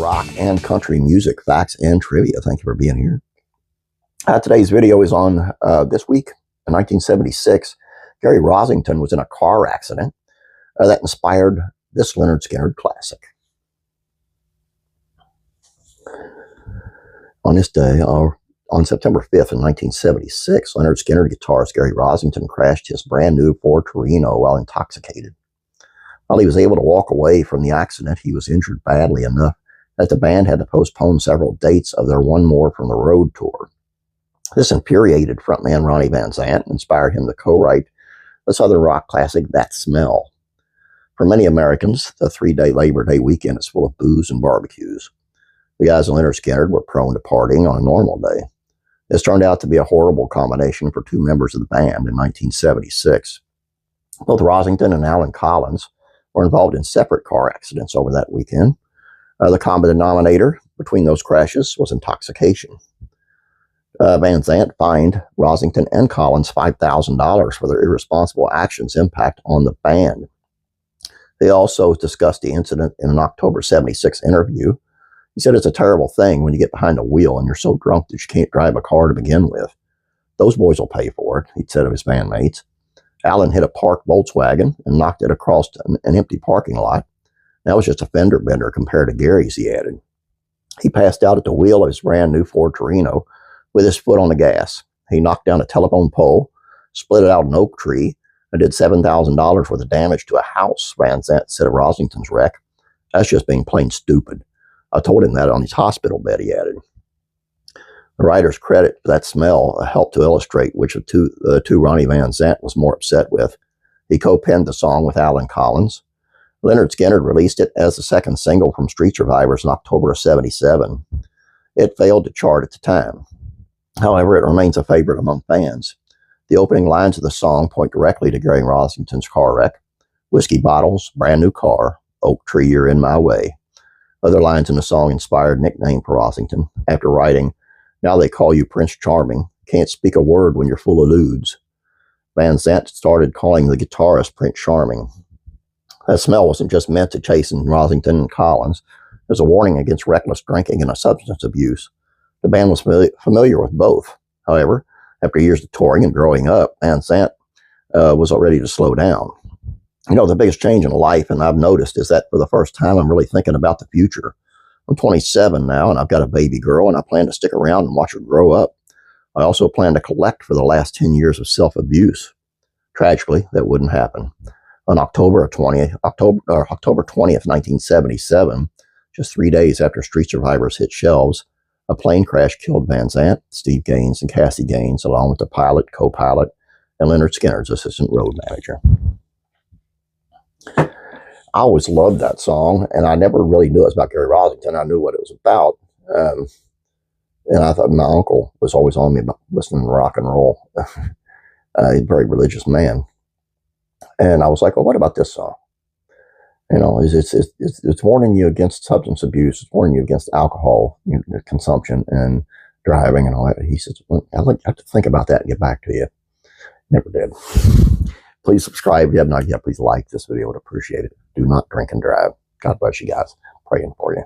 rock and country music facts and trivia. Thank you for being here. Today's video is on this week in 1976. Gary Rossington was in a car accident that inspired this Lynyrd Skynyrd classic. On this day, on September 5th in 1976, Lynyrd Skynyrd guitarist Gary Rossington crashed his brand new Ford Torino while intoxicated. While he was able to walk away from the accident, he was injured badly enough that the band had to postpone several dates of their One More from the Road tour. This infuriated frontman Ronnie Van Zant and inspired him to co-write the Southern rock classic That Smell. For many Americans, the three-day Labor Day weekend is full of booze and barbecues. The guys in Lynyrd Skynyrd were prone to partying on a normal day. This turned out to be a horrible combination for two members of the band in 1976. Both Rossington and Alan Collins were involved in separate car accidents over that weekend. The common denominator between those crashes was intoxication. Van Zant fined Rossington and Collins $5,000 for their irresponsible actions' impact on the band. They also discussed the incident in an October 76 interview. He said it's a terrible thing when you get behind a wheel and you're so drunk that you can't drive a car to begin with. Those boys will pay for it, he said of his bandmates. Alan hit a parked Volkswagen and knocked it across an empty parking lot. That was just a fender bender compared to Gary's, he added. He passed out at the wheel of his brand new Ford Torino with his foot on the gas. He knocked down a telephone pole, split it out an oak tree, and did $7,000 worth of damage to a house, Van Zant said of Rossington's wreck. That's just being plain stupid. I told him that on his hospital bed, he added. The writer's credit for That Smell helped to illustrate which of the two Ronnie Van Zant was more upset with. He co-penned the song with Alan Collins. Lynyrd Skynyrd released it as the second single from Street Survivors in October of '77. It failed to chart at the time. However, it remains a favorite among fans. The opening lines of the song point directly to Gary Rossington's car wreck. Whiskey bottles, brand new car, oak tree, you're in my way. Other lines in the song inspired nickname for Rossington. After writing, now they call you Prince Charming, can't speak a word when you're full of lewds. Van Zant started calling the guitarist Prince Charming. That Smell wasn't just meant to chasten Rossington and Collins. It was a warning against reckless drinking and substance abuse. The band was familiar with both. However, after years of touring and growing up, Van Zant was ready to slow down. You know, the biggest change in life, and I've noticed, is that for the first time, I'm really thinking about the future. I'm 27 now, and I've got a baby girl, and I plan to stick around and watch her grow up. I also plan to collect for the last 10 years of self-abuse. Tragically, that wouldn't happen. On October 20th, 1977, just 3 days after Street Survivors hit shelves, a plane crash killed Van Zant, Steve Gaines, and Cassie Gaines, along with the pilot, co-pilot, and Lynyrd Skynyrd's assistant road manager. I always loved that song, and I never really knew it was about Gary Rossington. I knew what it was about. And I thought my uncle was always on me about listening to rock and roll. He's a very religious man. And I was like, well, what about this song? You know, it's warning you against substance abuse. It's warning you against alcohol consumption and driving and all that. He says, well, I have to think about that and get back to you. Never did. Please subscribe if you have not yet. Please like this video. I would appreciate it. Do not drink and drive. God bless you guys. Praying for you.